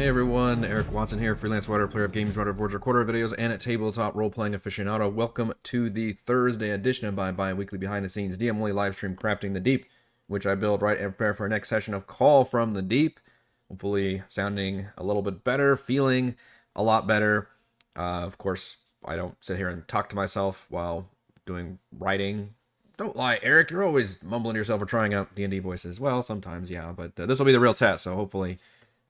Hey everyone, Eric Watson here, freelance writer, player of games, writer of boards, recorder of videos, and a tabletop role-playing aficionado. Welcome to the Thursday edition of my bi-weekly behind-the-scenes DM-only live stream, Crafting the Deep, which I build right and prepare for our next session of Call from the Deep. Hopefully sounding a little bit better, feeling a lot better. Of course, I don't sit here and talk to myself while doing writing. Don't lie, Eric, you're always mumbling to yourself or trying out D&D voices. Well, sometimes, yeah, but this will be the real test, so hopefully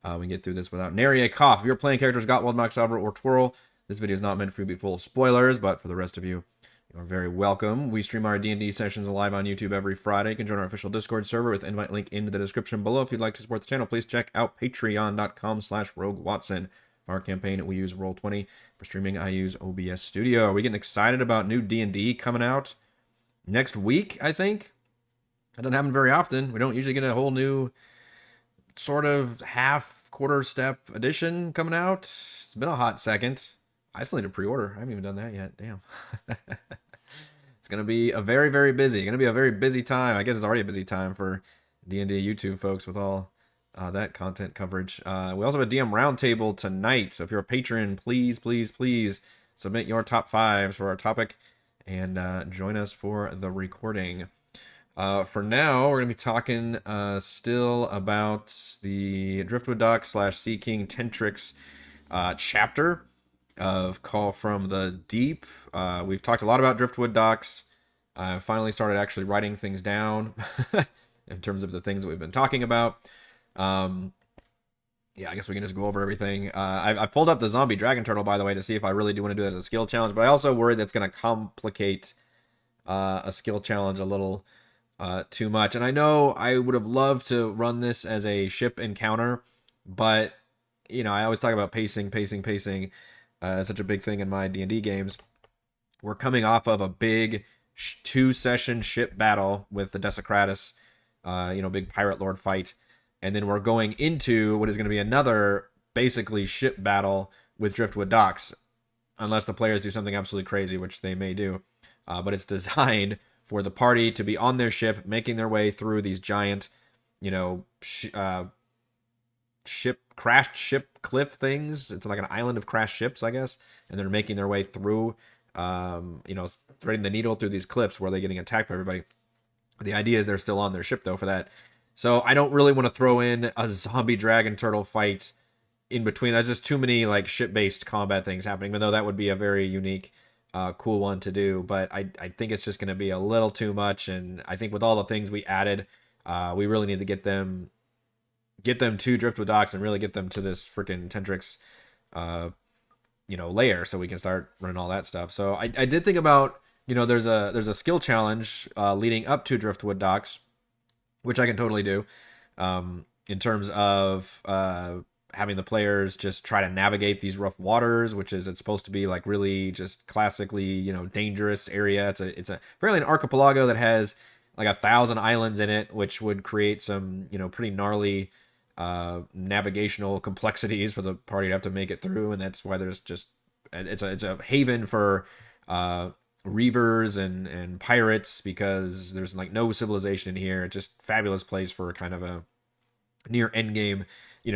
we can get through this without nary a cough. If you're playing characters Gottwald, Moxabra, or Twirl, this video is not meant for you to be full of spoilers, but for the rest of you, you are very welcome. We stream our D&D sessions live on YouTube every Friday. You can join our official Discord server with invite link in the description below. If you'd like to support the channel, please check out patreon.com/RogueWatson. For our campaign, we use Roll20. For streaming, I use OBS Studio. Are we getting excited about new D&D coming out next week, I think? That doesn't happen very often. We don't usually get a whole new sort of quarter step edition coming out. It's been a hot second. I still need to pre-order. I haven't even done that yet. Damn. It's going to be a very, very busy. Going to be a very busy time. I guess it's already a busy time for D&D YouTube folks with all that content coverage. We also have a DM roundtable tonight. So if you're a patron, please, please, please submit your top fives for our topic and join us for the recording. For now, we're going to be talking still about the Driftwood Docks / Sea King Tentrix chapter of Call from the Deep. We've talked a lot about Driftwood Docks. I finally started actually writing things down in terms of the things that we've been talking about. Yeah, I guess we can just go over everything. I've pulled up the zombie dragon turtle, by the way, to see if I really do want to do that as a skill challenge, but I also worry that's going to complicate a skill challenge a little too much. And I know I would have loved to run this as a ship encounter, but you know, I always talk about pacing, such a big thing in my D&D games. We're coming off of a big 2-session ship battle with the Desecratus, big pirate lord fight, and then we're going into what is going to be another basically ship battle with Driftwood Docks, unless the players do something absolutely crazy, which they may do. But it's designed for the party to be on their ship, making their way through these giant, crashed ship cliff things. It's like an island of crashed ships, I guess. And they're making their way through, threading the needle through these cliffs where they're getting attacked by everybody. The idea is they're still on their ship, though, for that. So I don't really want to throw in a zombie dragon turtle fight in between. There's just too many, ship-based combat things happening, even though that would be a very unique cool one to do, but I think it's just going to be a little too much, and I think with all the things we added, we really need to get them to Driftwood Docks and really get them to this freaking Tentrix, layer, so we can start running all that stuff. So I did think about, there's a skill challenge leading up to Driftwood Docks, which I can totally do, in terms of having the players just try to navigate these rough waters, it's supposed to be like really just classically, dangerous area. It's apparently an archipelago that has like 1,000 islands in it, which would create some, pretty gnarly navigational complexities for the party to have to make it through. And that's why there's just, it's a haven for reavers and pirates, because there's like no civilization in here. It's just fabulous place for kind of a near end game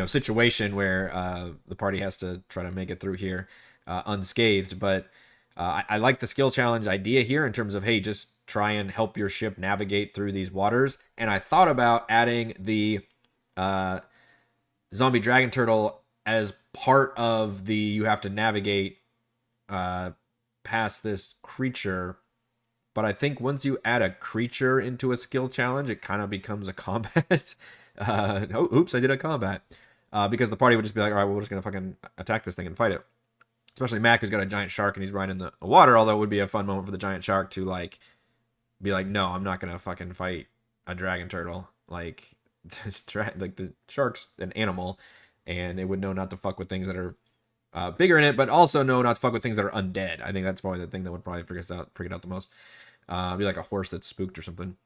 situation where the party has to try to make it through here unscathed. But I like the skill challenge idea here in terms of, hey, just try and help your ship navigate through these waters. And I thought about adding the zombie dragon turtle as part of the you have to navigate past this creature. But I think once you add a creature into a skill challenge, it kind of becomes a combat. Oops, I did a combat. Because the party would just be like, all right, well, we're just going to fucking attack this thing and fight it. Especially Mac, who's got a giant shark and he's riding in the water, although it would be a fun moment for the giant shark to, be like, no, I'm not going to fucking fight a dragon turtle. The shark's an animal, and it would know not to fuck with things that are bigger in it, but also know not to fuck with things that are undead. I think that's probably the thing that would probably freak it out the most. Be like a horse that's spooked or something.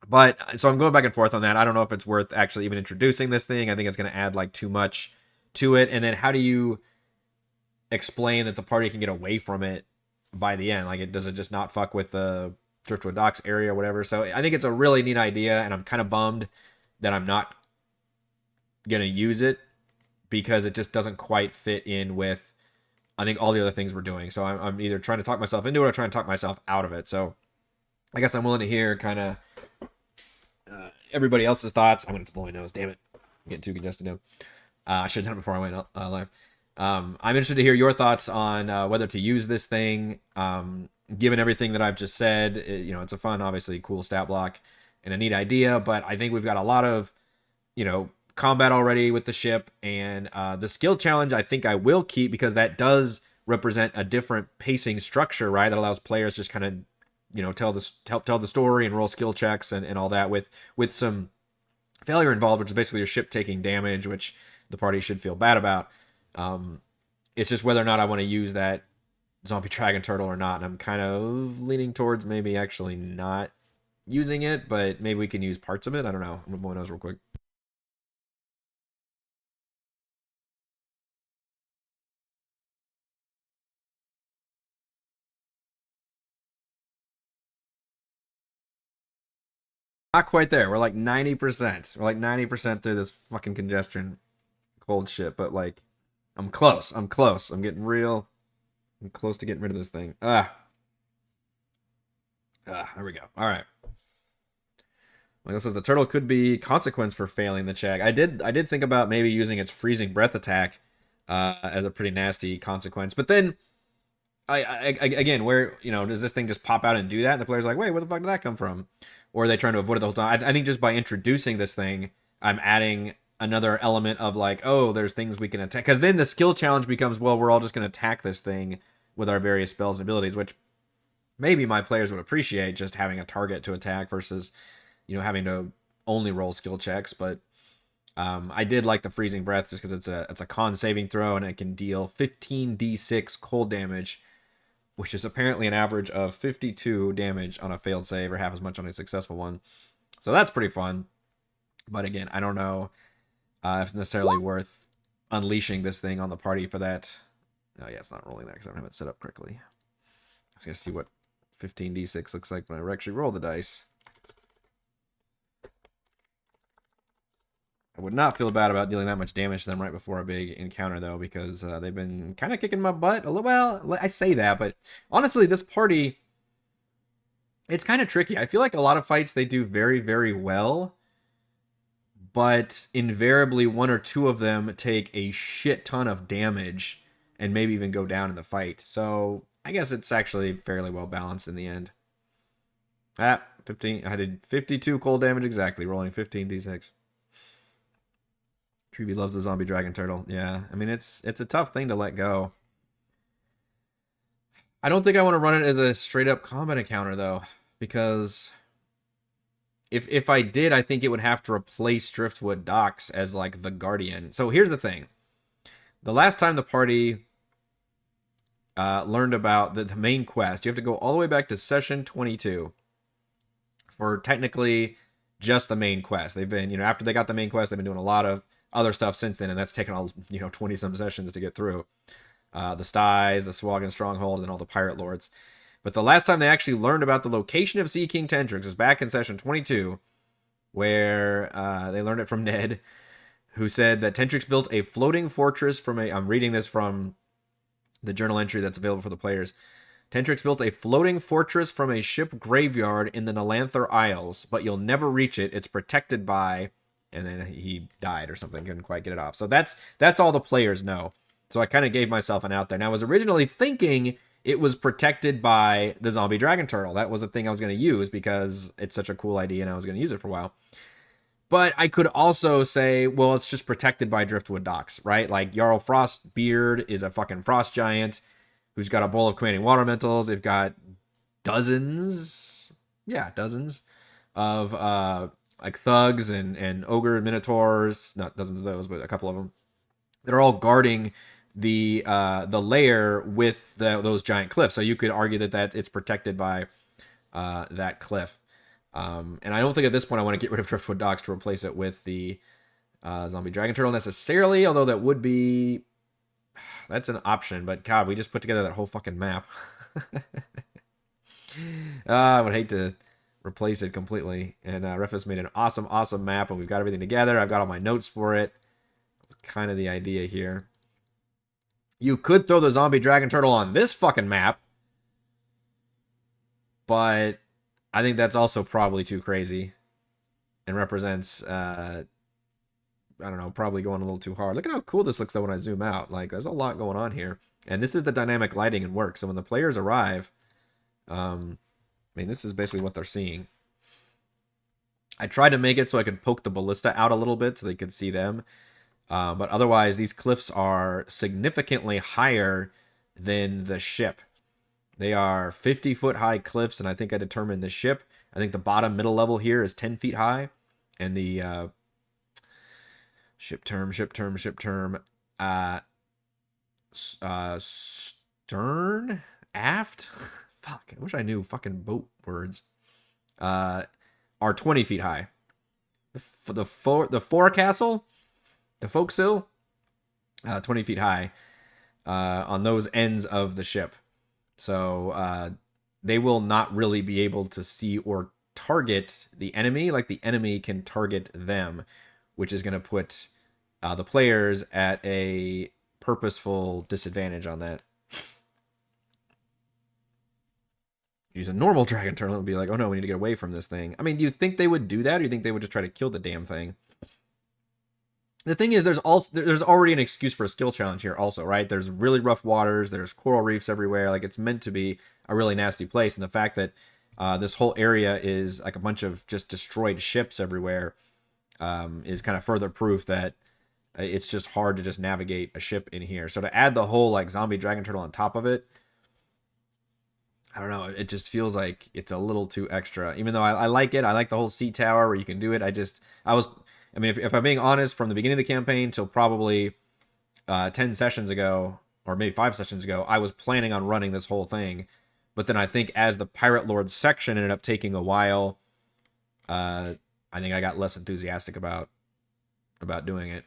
But so I'm going back and forth on that. I don't know if it's worth actually even introducing this thing. I think it's going to add too much to it. And then how do you explain that the party can get away from it by the end? Does it just not fuck with the Driftwood Docks area or whatever? So I think it's a really neat idea, and I'm kind of bummed that I'm not going to use it. because it just doesn't quite fit in with, I think, all the other things we're doing. So I'm either trying to talk myself into it or trying to talk myself out of it. So I guess I'm willing to hear kind of everybody else's thoughts. I'm going to blow my nose. Damn it. I'm getting too congested now. I should have done it before I went live. I'm interested to hear your thoughts on whether to use this thing. Given everything that I've just said, it's a fun, obviously cool stat block and a neat idea, but I think we've got a lot of, combat already with the ship, and the skill challenge I think I will keep because that does represent a different pacing structure, right? That allows players just kind of, help tell the story and roll skill checks and all that with some failure involved, which is basically your ship taking damage, which the party should feel bad about. It's just whether or not I want to use that zombie dragon turtle or not, and I'm kind of leaning towards maybe actually not using it, but maybe we can use parts of it. I don't know. I'm gonna blow my nose real quick. Not quite there. We're like 90%. We're like 90% through this fucking congestion cold shit, but like I'm close. I'm close. I'm close to getting rid of this thing. There we go. All right. Like it says, the turtle could be consequence for failing the check. I did think about maybe using its freezing breath attack as a pretty nasty consequence, but then I again, where does this thing just pop out and do that? And the player's like, wait, where the fuck did that come from? Or are they trying to avoid it the whole time? I think just by introducing this thing, I'm adding another element of like, oh, there's things we can attack. Because then the skill challenge becomes, well, we're all just going to attack this thing with our various spells and abilities, which maybe my players would appreciate, just having a target to attack versus, having to only roll skill checks. But I did like the freezing breath just because it's a con saving throw and it can deal 15d6 cold damage, which is apparently an average of 52 damage on a failed save or half as much on a successful one. So that's pretty fun. But again, I don't know if it's necessarily worth unleashing this thing on the party for that. Oh yeah, it's not rolling that because I don't have it set up correctly. I was going to see what 15d6 looks like when I actually roll the dice. I would not feel bad about dealing that much damage to them right before a big encounter, though, because they've been kind of kicking my butt a little. Well, I say that, but honestly, this party, it's kind of tricky. I feel like a lot of fights they do very, very well, but invariably one or two of them take a shit ton of damage and maybe even go down in the fight. So I guess it's actually fairly well balanced in the end. 15. I did 52 cold damage exactly, rolling 15d6. Treevee loves the zombie dragon turtle. Yeah, I mean, it's a tough thing to let go. I don't think I want to run it as a straight-up combat encounter, though, because if I did, I think it would have to replace Driftwood Docks as, like, the Guardian. So here's the thing. The last time the party learned about the main quest, you have to go all the way back to Session 22 for technically just the main quest. They've been, after they got the main quest, they've been doing a lot of other stuff since then, and that's taken all 20 some sessions to get through. The Styes, the Swagan Stronghold, and all the Pirate Lords. But the last time they actually learned about the location of Sea King Tentrix was back in Session 22, where they learned it from Ned, who said that Tentrix built a floating fortress from I'm reading this from the journal entry that's available for the players. Tentrix built a floating fortress from a ship graveyard in the Nalanther Isles, but you'll never reach it. It's protected by... And then he died or something, couldn't quite get it off. So that's all the players know. So I kind of gave myself an out there. Now, I was originally thinking it was protected by the zombie dragon turtle. That was the thing I was going to use because it's such a cool idea and I was going to use it for a while. But I could also say, well, it's just protected by Driftwood Docks, right? Like Jarl Frostbeard is a fucking frost giant who's got a bowl of commanding water elementals. They've got dozens of like thugs and ogre minotaurs, not dozens of those, but a couple of them that are all guarding the lair with those giant cliffs. So you could argue that it's protected by that cliff. And I don't think at this point I want to get rid of Driftwood Docks to replace it with the zombie dragon turtle necessarily, although that would be... That's an option, but God, we just put together that whole fucking map. I would hate to replace it completely. And Refus made an awesome map, and we've got everything together. I've got all my notes for it. kind of the idea here. You could throw the zombie dragon turtle on this fucking map, but I think that's also probably too crazy and represents, I don't know, probably going a little too hard. Look at how cool this looks though when I zoom out. Like, there's a lot going on here. And this is the dynamic lighting and work. So when the players arrive, I mean, this is basically what they're seeing. I tried to make it so I could poke the ballista out a little bit so they could see them. But otherwise, these cliffs are significantly higher than the ship. They are 50-foot high cliffs, and I think I determined the ship. I think the bottom middle level here is 10 feet high. And the ship term, stern, aft? Fuck, I wish I knew fucking boat words. Are 20 feet high. The forecastle, the forecastle, 20 feet high on those ends of the ship. So they will not really be able to see or target the enemy like the enemy can target them, which is going to put the players at a purposeful disadvantage on that. Use a normal dragon turtle and be like, oh no, we need to get away from this thing. I mean, do you think they would do that, or do you think they would just try to kill the damn thing? The thing is, there's already an excuse for a skill challenge here also, right? There's really rough waters, there's coral reefs everywhere, like it's meant to be a really nasty place, and the fact that this whole area is like a bunch of just destroyed ships everywhere is kind of further proof that it's just hard to just navigate a ship in here. So to add the whole like zombie dragon turtle on top of it, I don't know, it just feels like it's a little too extra. Even though I like it, I like the whole sea tower where you can do it. I mean, if I'm being honest, from the beginning of the campaign till probably 10 sessions ago, or maybe 5 sessions ago, I was planning on running this whole thing. But then I think as the Pirate Lord section ended up taking a while, I think I got less enthusiastic about doing it.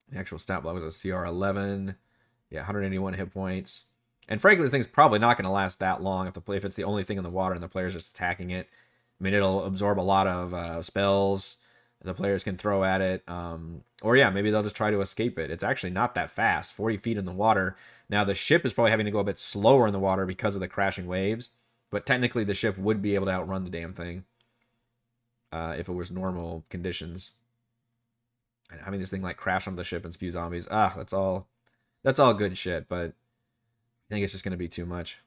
The actual stat block was a CR 11. Yeah, 181 hit points. And frankly, this thing's probably not going to last that long if it's the only thing in the water and the player's just attacking it. I mean, it'll absorb a lot of spells the players can throw at it. Or yeah, maybe they'll just try to escape it. It's actually not that fast, 40 feet in the water. Now, the ship is probably having to go a bit slower in the water because of the crashing waves. But technically, the ship would be able to outrun the damn thing if it was normal conditions. And having this thing like crash onto the ship and spew zombies, that's all good shit, but I think it's just going to be too much.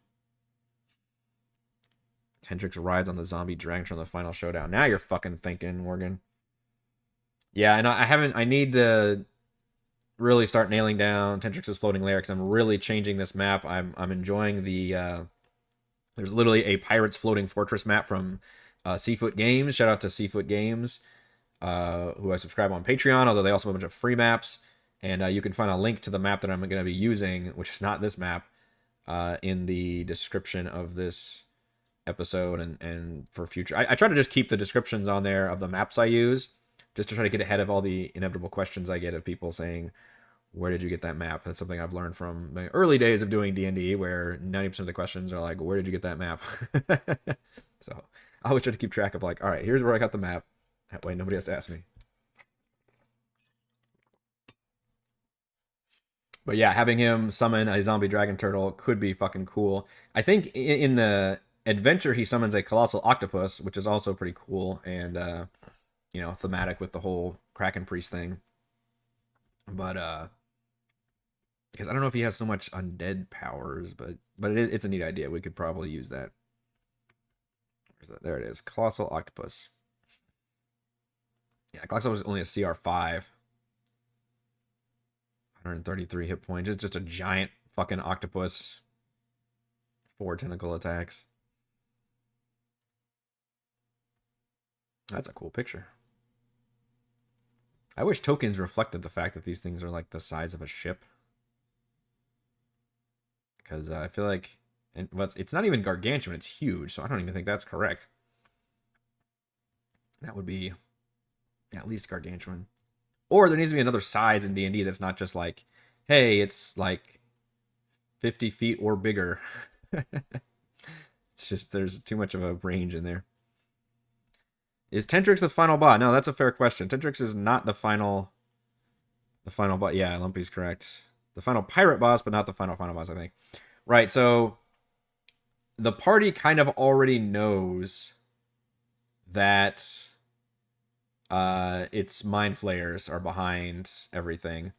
Tentrix rides on the zombie dragon from the final showdown. Now you're fucking thinking, Morgan. Yeah, and I need to really start nailing down Tentrix's floating lair because I'm really changing this map. I'm enjoying the there's literally a Pirates Floating Fortress map from Seafoot Games. Shout out to Seafoot Games, who I subscribe on Patreon, although they also have a bunch of free maps. And you can find a link to the map that I'm going to be using, which is not this map, in the description of this episode and for future. I try to just keep the descriptions on there of the maps I use, just to try to get ahead of all the inevitable questions I get of people saying, where did you get that map? That's something I've learned from the early days of doing D&D, where 90% of the questions are like, where did you get that map? So I always try to keep track of like, all right, here's where I got the map. That way nobody has to ask me. But yeah, having him summon a zombie dragon turtle could be fucking cool. I think in the adventure he summons a colossal octopus, which is also pretty cool and thematic with the whole Kraken Priest thing. But because I don't know if he has so much undead powers, but it's a neat idea. We could probably use that. Where's that? There it is. Colossal octopus. Yeah, colossal was only a CR 5. 133 hit points. It's just a giant fucking octopus. 4 tentacle attacks. That's a cool picture. I wish tokens reflected the fact that these things are like the size of a ship. Because I feel like it's not even gargantuan, it's huge, so I don't even think that's correct. That would be at least gargantuan. Or there needs to be another size in D&D that's not just like, hey, it's like 50 feet or bigger. It's just there's too much of a range in there. Is Tentrix the final bot? No, that's a fair question. Tentrix is not the final bot. Yeah, Lumpy's correct. The final pirate boss, but not the final boss, I think. Right, so the party kind of already knows that its mind flayers are behind everything.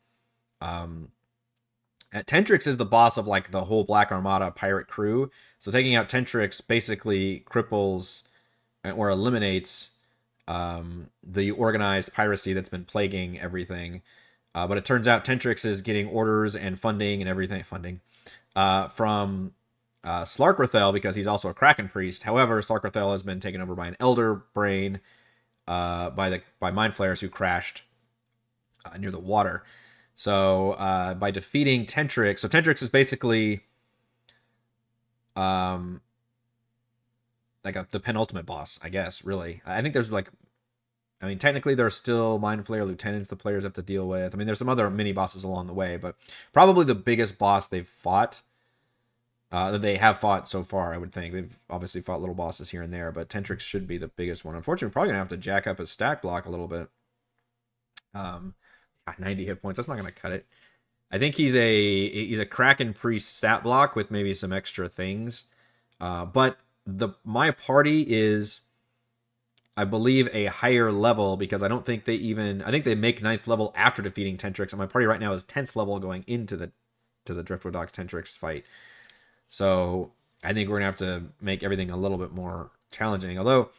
Tentrix is the boss of like the whole Black Armada pirate crew. So taking out Tentrix basically cripples or eliminates the organized piracy that's been plaguing everything. But it turns out Tentrix is getting orders and funding and everything from Slarkrathel because he's also a Kraken priest. However, Slarkrathel has been taken over by an Elder Brain by Mind Flayers who crashed near the water. So by defeating Tentrix, so Tentrix is basically the penultimate boss, I guess. Really, I think there's technically there's still Mind Flayer lieutenants the players have to deal with. I mean, there's some other mini bosses along the way, but probably the biggest boss they've fought. That they have fought so far, I would think. They've obviously fought little bosses here and there, but Tentrix should be the biggest one. Unfortunately, we're probably gonna have to jack up his stack block a little bit. 90 hit points. That's not gonna cut it. I think he's a Kraken priest stat block with maybe some extra things. But my party is, I believe, a higher level because I don't think I think they make 9th level after defeating Tentrix, and my party right now is 10th level going into the Driftwood Docks Tentrix fight. So I think we're gonna have to make everything a little bit more challenging. Although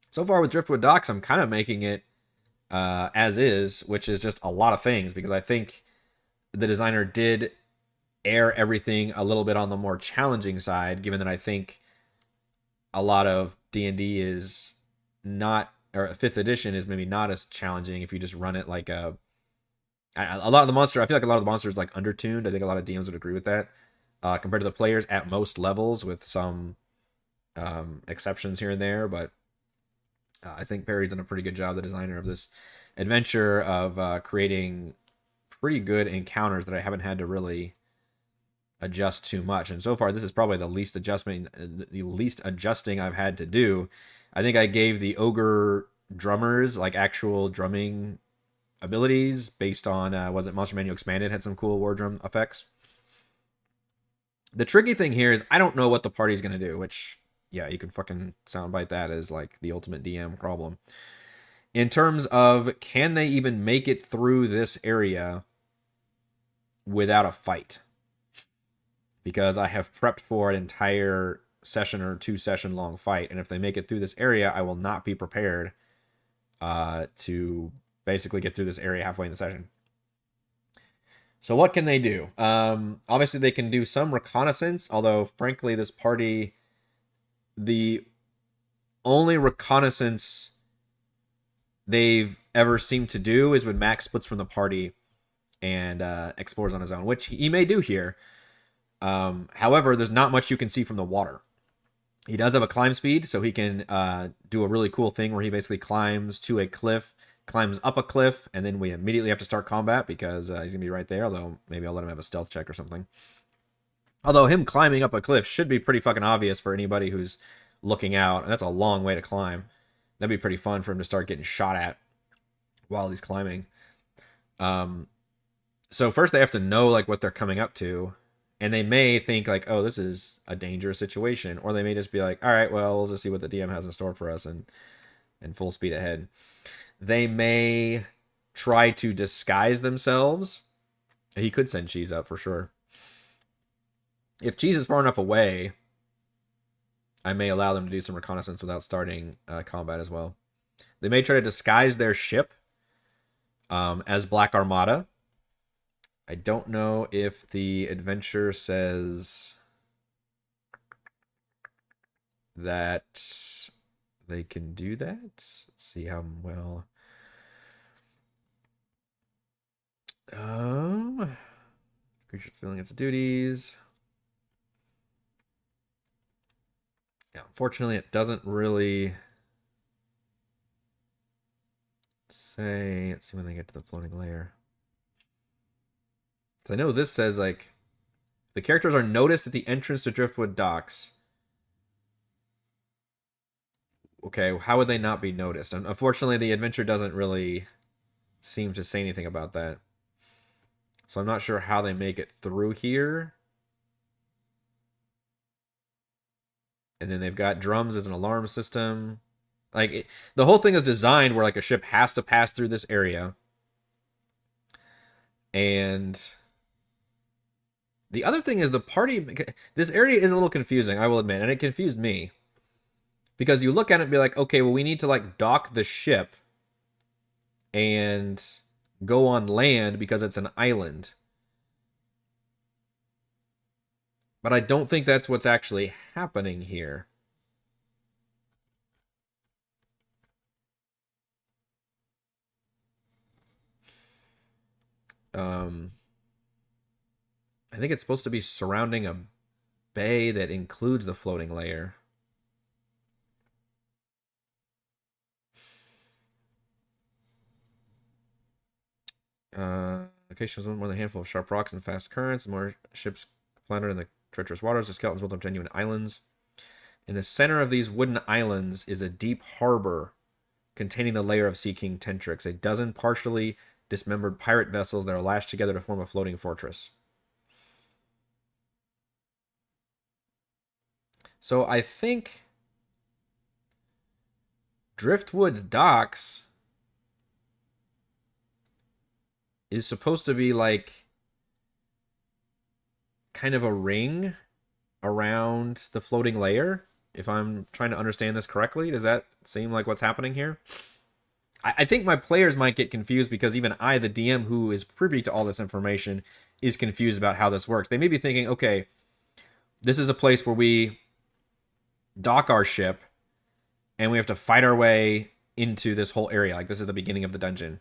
so far with Driftwood Docks, I'm kind of making it as is, which is just a lot of things because I think the designer did air everything a little bit on the more challenging side, given that I think a lot of D&D is not, or 5th edition is maybe not as challenging if you just run it like a lot of the monster. I feel like a lot of the monsters like undertuned. I think a lot of DMs would agree with that compared to the players at most levels, with some exceptions here and there. But I think Perry's done a pretty good job, the designer of this adventure, of creating pretty good encounters that I haven't had to really adjust too much. And so far, this is probably the least adjusting I've had to do. I think I gave the ogre drummers like actual drumming abilities based on was it Monster Manual Expanded had some cool war drum effects. The tricky thing here is I don't know what the party's gonna do, which yeah, you can fucking soundbite that as like the ultimate DM problem. In terms of can they even make it through this area without a fight? Because I have prepped for an entire session or 2-session long fight, and if they make it through this area, I will not be prepared to basically get through this area halfway in the session. So what can they do? Obviously, they can do some reconnaissance, although, frankly, this party, the only reconnaissance they've ever seemed to do is when Max splits from the party and explores on his own, which he may do here. However, there's not much you can see from the water. He does have a climb speed, so he can do a really cool thing where he basically climbs to a cliff, climbs up a cliff, and then we immediately have to start combat because he's going to be right there, although maybe I'll let him have a stealth check or something. Although him climbing up a cliff should be pretty fucking obvious for anybody who's looking out, and that's a long way to climb. That'd be pretty fun for him to start getting shot at while he's climbing. So first they have to know like what they're coming up to, and they may think like, oh, this is a dangerous situation, or they may just be like, all right, well, we'll just see what the DM has in store for us and full speed ahead. They may try to disguise themselves. He could send Cheese up for sure. If Cheese is far enough away, I may allow them to do some reconnaissance without starting combat as well. They may try to disguise their ship as Black Armada. I don't know if the adventure says that they can do that. Let's see how well. Creature's filling its duties. Yeah, unfortunately, it doesn't really say. Let's see when they get to the floating layer. I know this says like the characters are noticed at the entrance to Driftwood Docks. Okay, how would they not be noticed? Unfortunately, the adventure doesn't really seem to say anything about that. So I'm not sure how they make it through here. And then they've got drums as an alarm system. The whole thing is designed where like a ship has to pass through this area. And the other thing is the party. This area is a little confusing, I will admit, and it confused me. Because you look at it and be like, okay, well, we need to like dock the ship and go on land because it's an island. But I don't think that's what's actually happening here. I think it's supposed to be surrounding a bay that includes the floating layer. Location was more than a handful of sharp rocks and fast currents. More ships floundered in the treacherous waters. The skeletons built up genuine islands. In the center of these wooden islands is a deep harbor containing the lair of Sea King Tentrix, a dozen partially dismembered pirate vessels that are lashed together to form a floating fortress. So I think Driftwood Docks is supposed to be like kind of a ring around the floating layer. If I'm trying to understand this correctly, does that seem like what's happening here? I think my players might get confused because even I, the DM who is privy to all this information, is confused about how this works. They may be thinking, okay, this is a place where we dock our ship and we have to fight our way into this whole area. Like this is the beginning of the dungeon.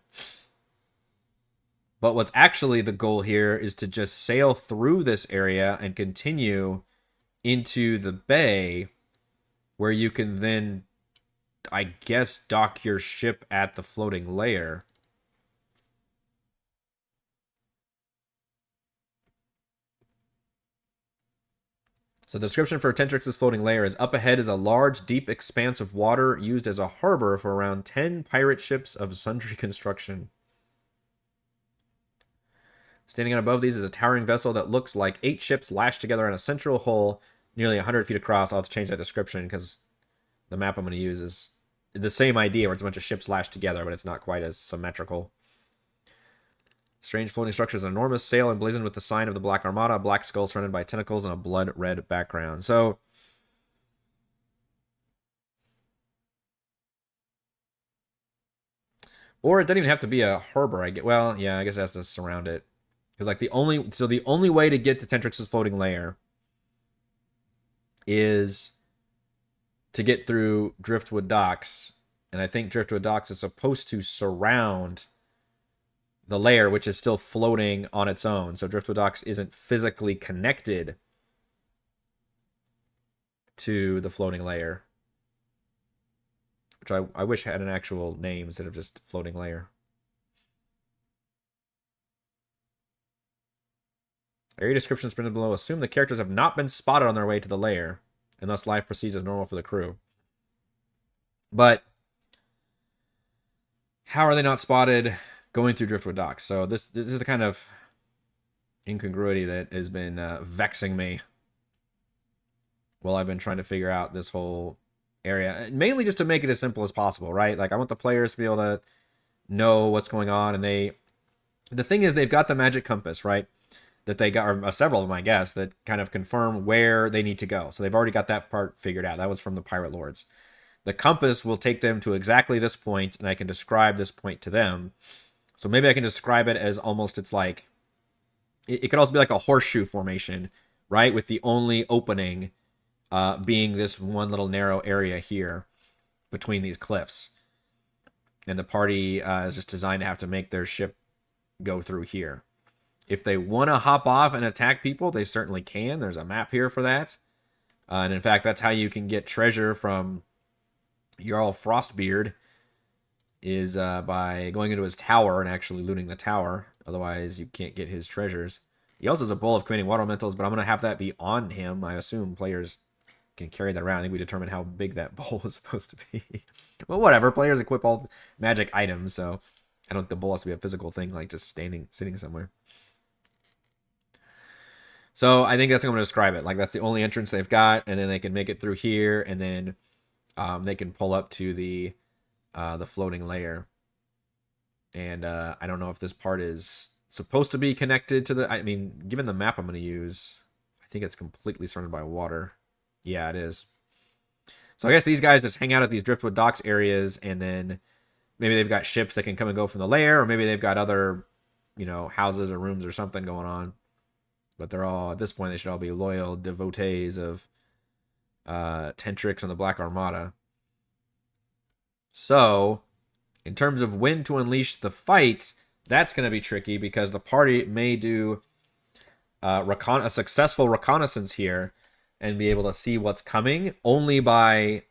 But what's actually the goal here is to just sail through this area and continue into the bay where you can then, I guess, dock your ship at the floating layer. So the description for Tentrix's floating layer is up ahead is a large, deep expanse of water used as a harbor for around 10 pirate ships of sundry construction. Standing out above these is a towering vessel that looks like 8 ships lashed together in a central hull nearly 100 feet across. I'll have to change that description because the map I'm going to use is the same idea where it's a bunch of ships lashed together, but it's not quite as symmetrical. Strange floating structures, an enormous sail emblazoned with the sign of the Black Armada, a black skull surrounded by tentacles, and a blood-red background. So, or it doesn't even have to be a harbor. I guess it has to surround it. Because like the only way to get to Tentrix's floating layer is to get through Driftwood Docks, and I think Driftwood Docks is supposed to surround the layer, which is still floating on its own. So Driftwood Docks isn't physically connected to the floating layer, which I wish had an actual name instead of just floating layer. Area descriptions printed below assume the characters have not been spotted on their way to the lair, and thus life proceeds as normal for the crew. But how are they not spotted going through Driftwood Docks? So this is the kind of incongruity that has been vexing me while I've been trying to figure out this whole area. Mainly just to make it as simple as possible, right? Like I want the players to be able to know what's going on, and the thing is they've got the magic compass, right? That they got, or several of them, I guess, that kind of confirm where they need to go. So they've already got that part figured out. That was from the Pirate Lords. The compass will take them to exactly this point, and I can describe this point to them. So maybe I can describe it as almost, it's like, it could also be like a horseshoe formation, right? With the only opening being this one little narrow area here between these cliffs. And the party is just designed to have to make their ship go through here. If they want to hop off and attack people, they certainly can. There's a map here for that. And in fact, that's how you can get treasure from Jarl Frostbeard, is by going into his tower and actually looting the tower. Otherwise, you can't get his treasures. He also has a bowl of commanding water elementals, but I'm going to have that be on him. I assume players can carry that around. I think we determined how big that bowl was supposed to be. Well, whatever. Players equip all magic items, so I don't think the bowl has to be a physical thing, like just sitting somewhere. So I think that's how I'm going to describe it. Like that's the only entrance they've got, and then they can make it through here, and then they can pull up to the floating layer. And I don't know if this part is supposed to be connected to the... I mean, given the map I'm going to use, I think it's completely surrounded by water. Yeah, it is. So I guess these guys just hang out at these Driftwood Docks areas, and then maybe they've got ships that can come and go from the lair, or maybe they've got other, houses or rooms or something going on. But they're all, at this point, they should all be loyal devotees of Tentrix and the Black Armada. So, in terms of when to unleash the fight, that's going to be tricky because the party may do a successful reconnaissance here and be able to see what's coming only by,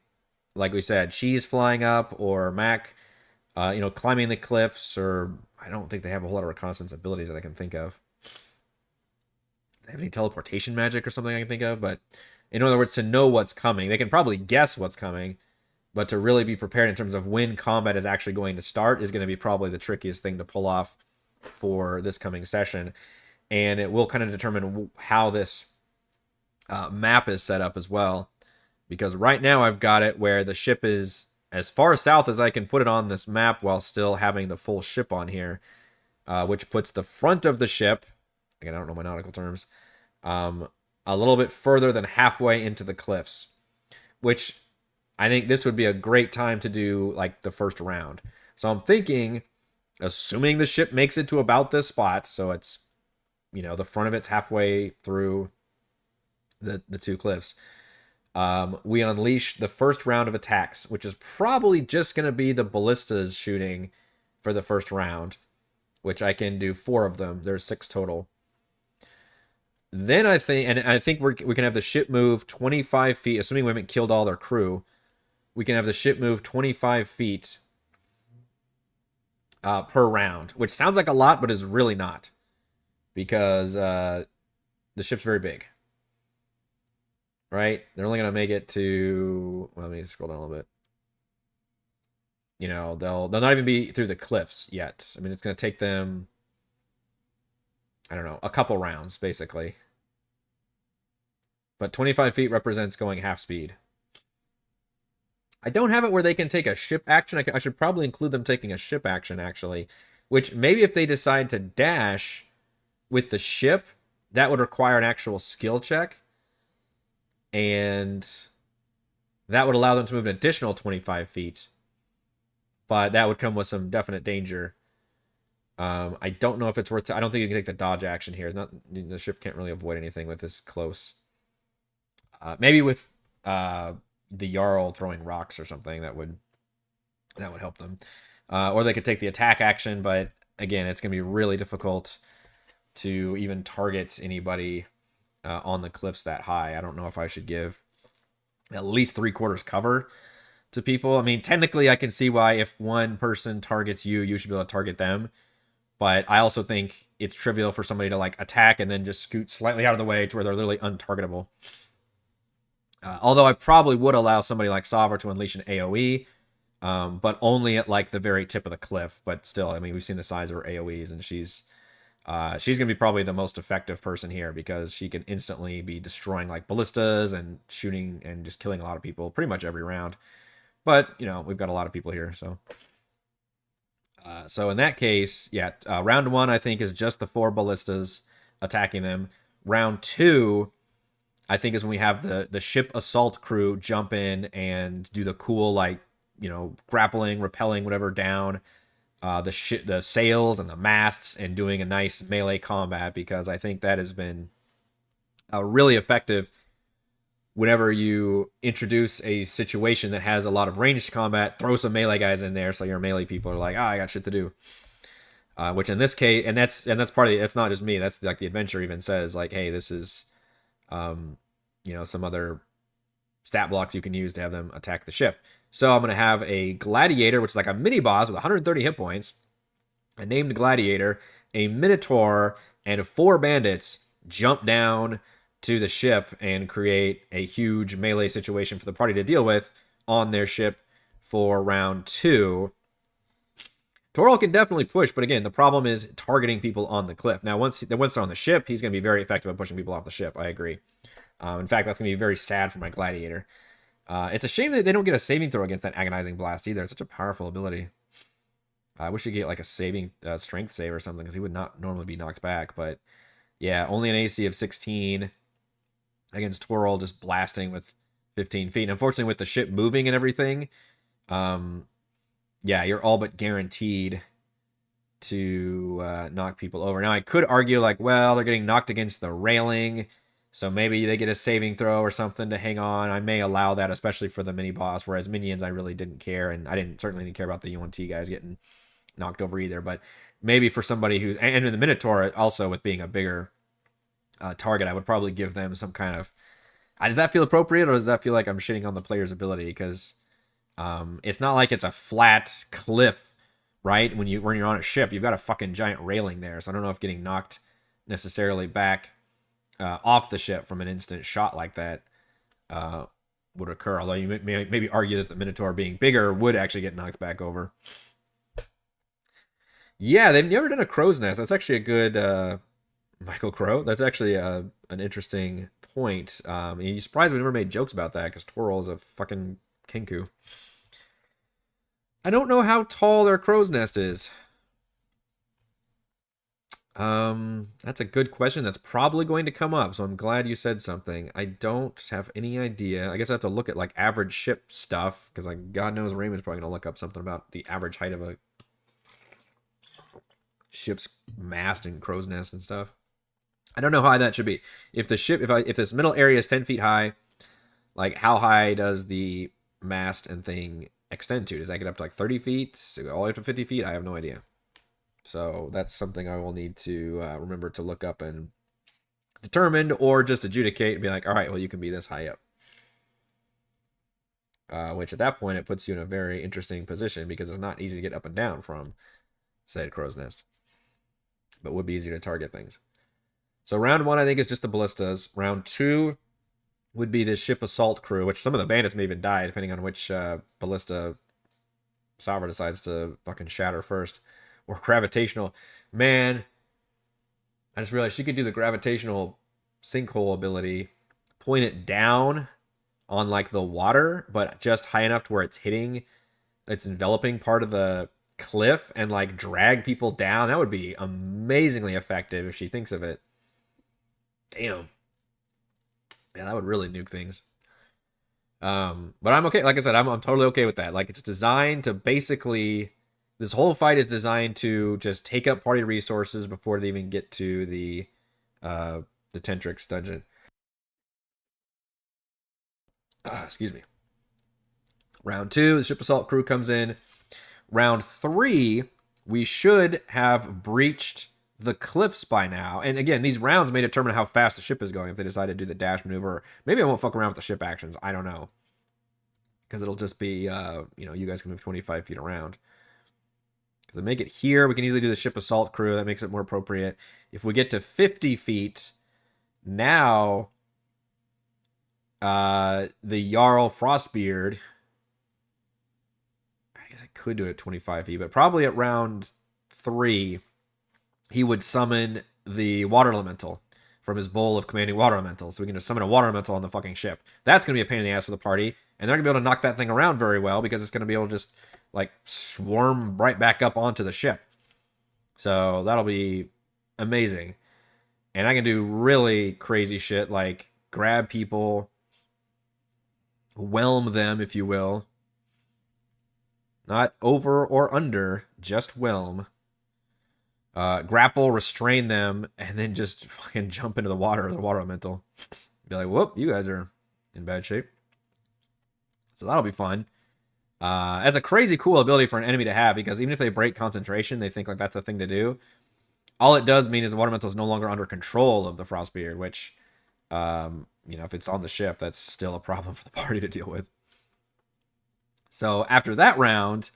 like we said, Cheese flying up or Mac, climbing the cliffs, or I don't think they have a whole lot of reconnaissance abilities that I can think of. They have any teleportation magic or something I can think of, but in other words, to know what's coming. They can probably guess what's coming, but to really be prepared in terms of when combat is actually going to start is going to be probably the trickiest thing to pull off for this coming session. And it will kind of determine how this map is set up as well. Because right now I've got it where the ship is as far south as I can put it on this map while still having the full ship on here, which puts the front of the ship, again, I don't know my nautical terms, a little bit further than halfway into the cliffs, which I think this would be a great time to do like the first round. So I'm thinking, assuming the ship makes it to about this spot, so it's, the front of it's halfway through the two cliffs, we unleash the first round of attacks, which is probably just going to be the ballistas shooting for the first round, which I can do 4 of them. There's 6 total. Then I think we can have the ship move 25 feet, assuming we haven't killed all their crew. We can have the ship move 25 feet per round, which sounds like a lot, but is really not, because the ship's very big. Right? They're only going to make it to... Well, let me scroll down a little bit. They'll not even be through the cliffs yet. I mean, it's going to take them, I don't know, a couple rounds, basically. But 25 feet represents going half speed. I don't have it where they can take a ship action. I should probably include them taking a ship action, actually. Which, maybe if they decide to dash with the ship, that would require an actual skill check. And that would allow them to move an additional 25 feet. But that would come with some definite danger. I don't know if it's worth... I don't think you can take the dodge action here. It's not, the ship can't really avoid anything with this close. Maybe with the Jarl throwing rocks or something, that would help them. Or they could take the attack action, but again, it's going to be really difficult to even target anybody on the cliffs that high. I don't know if I should give at least 3/4 cover to people. I mean, technically I can see why if one person targets you, you should be able to target them. But I also think it's trivial for somebody to like attack and then just scoot slightly out of the way to where they're literally untargetable. Although I probably would allow somebody like Savra to unleash an AoE, but only at like the very tip of the cliff. But still, I mean, we've seen the size of her AoEs, and she's going to be probably the most effective person here because she can instantly be destroying like ballistas and shooting and just killing a lot of people pretty much every round. But, we've got a lot of people here, so... So in that case, yeah, round 1, I think, is just the 4 ballistas attacking them. Round 2, I think, is when we have the ship assault crew jump in and do the cool, like, grappling, rappelling, whatever, down the sails and the masts and doing a nice melee combat, because I think that has been really effective whenever you introduce a situation that has a lot of ranged combat. Throw some melee guys in there so your melee people are like, I got shit to do. Which in this case, and that's part of it's not just me. That's like the adventure even says like, hey, this is, some other stat blocks you can use to have them attack the ship. So I'm going to have a gladiator, which is like a mini boss with 130 hit points, a named gladiator, a minotaur, and 4 bandits jump down to the ship and create a huge melee situation for the party to deal with on their ship for round 2. Toril can definitely push, but again, the problem is targeting people on the cliff. Now, once they're on the ship, he's going to be very effective at pushing people off the ship. I agree. In fact, that's going to be very sad for my Gladiator. It's a shame that they don't get a saving throw against that Agonizing Blast either. It's such a powerful ability. I wish he'd get like a saving strength save or something, because he would not normally be knocked back. But yeah, only an AC of 16 against Toril, just blasting with 15 feet. And unfortunately, with the ship moving and everything, yeah, you're all but guaranteed to knock people over. Now, I could argue like, well, they're getting knocked against the railing, so maybe they get a saving throw or something to hang on. I may allow that, especially for the mini boss, whereas minions, I really didn't care, and I certainly didn't care about the UNT guys getting knocked over either. But maybe for somebody who's, and in the Minotaur also with being a bigger target, I would probably give them some kind of, does that feel appropriate, or does that feel like I'm shitting on the player's ability? Because it's not like it's a flat cliff, right? When you're on a ship, you've got a fucking giant railing there. So I don't know if getting knocked necessarily back off the ship from an instant shot like that would occur. Although you may maybe argue that the Minotaur being bigger would actually get knocked back over. Yeah, they've never done a crow's nest. That's actually a good Michael Crow. That's actually an interesting point. You're surprised we never made jokes about that, because Toril is a fucking Kenku. I don't know how tall their crow's nest is. That's a good question. That's probably going to come up, so I'm glad you said something. I don't have any idea. I guess I have to look at like average ship stuff, because like God knows Raymond's probably gonna look up something about the average height of a ship's mast and crow's nest and stuff. I don't know how high that should be. If the ship, if this middle area is 10 feet high, like how high does the mast and thing extend to? Does that get up to like 30 feet, all the way up to 50 feet? I have no idea. So that's something I will need to remember to look up and determine, or just adjudicate and be like, all right, well, you can be this high up. Which at that point, it puts you in a very interesting position, because it's not easy to get up and down from said crow's nest, but would be easier to target things. So round 1, I think, is just the ballistas. Round 2 would be this ship assault crew, which some of the bandits may even die, depending on which ballista Salva decides to fucking shatter first. Or gravitational. Man, I just realized she could do the gravitational sinkhole ability, point it down on like the water, but just high enough to where it's enveloping part of the cliff, and like drag people down. That would be amazingly effective if she thinks of it. Damn. Yeah, that would really nuke things. But I'm okay. Like I said, I'm totally okay with that. Like, it's designed to basically, this whole fight is designed to just take up party resources before they even get to the Tentrix dungeon. Excuse me. Round 2, the ship assault crew comes in. Round 3, we should have breached the cliffs by now. And again, these rounds may determine how fast the ship is going if they decide to do the dash maneuver. Maybe I won't fuck around with the ship actions. I don't know. Because it'll just be, you guys can move 25 feet around. Because they make it here, we can easily do the ship assault crew. That makes it more appropriate. If we get to 50 feet, now the Jarl Frostbeard, I guess I could do it at 25 feet, but probably at round 3, he would summon the water elemental from his bowl of commanding water elementals. So we can just summon a water elemental on the fucking ship. That's going to be a pain in the ass for the party. And they're going to be able to knock that thing around very well, because it's going to be able to just like swarm right back up onto the ship. So that'll be amazing. And I can do really crazy shit like grab people, whelm them, if you will. Not over or under, just whelm. Grapple, restrain them, and then just fucking jump into the water elemental. Be like, whoop, you guys are in bad shape. So that'll be fun. That's a crazy cool ability for an enemy to have, because even if they break concentration, they think like that's the thing to do. All it does mean is the water elemental is no longer under control of the Frostbeard, which, if it's on the ship, that's still a problem for the party to deal with. So after that round,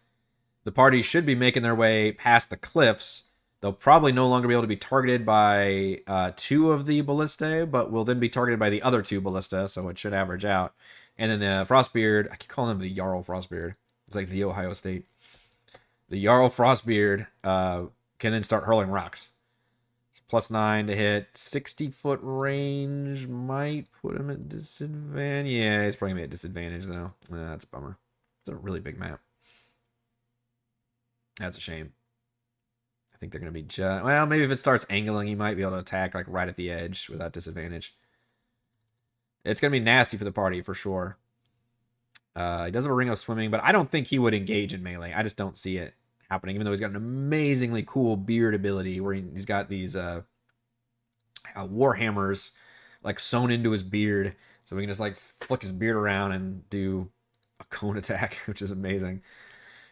the party should be making their way past the cliffs They'll probably no longer be able to be targeted by 2 of the Ballistae, but will then be targeted by the other 2 Ballista, so it should average out. And then the Frostbeard, I keep calling him the Jarl Frostbeard. It's like the Ohio State. The Jarl Frostbeard can then start hurling rocks. +9 to hit. 60-foot range might put him at disadvantage. Yeah, he's probably going to be at disadvantage, though. That's a bummer. It's a really big map. That's a shame. I think they're going to be just... Well, maybe if it starts angling, he might be able to attack like right at the edge without disadvantage. It's going to be nasty for the party, for sure. He does have a Ring of Swimming, but I don't think he would engage in melee. I just don't see it happening, even though he's got an amazingly cool beard ability where he's got these war hammers like sewn into his beard, so we can just like flick his beard around and do a cone attack, which is amazing.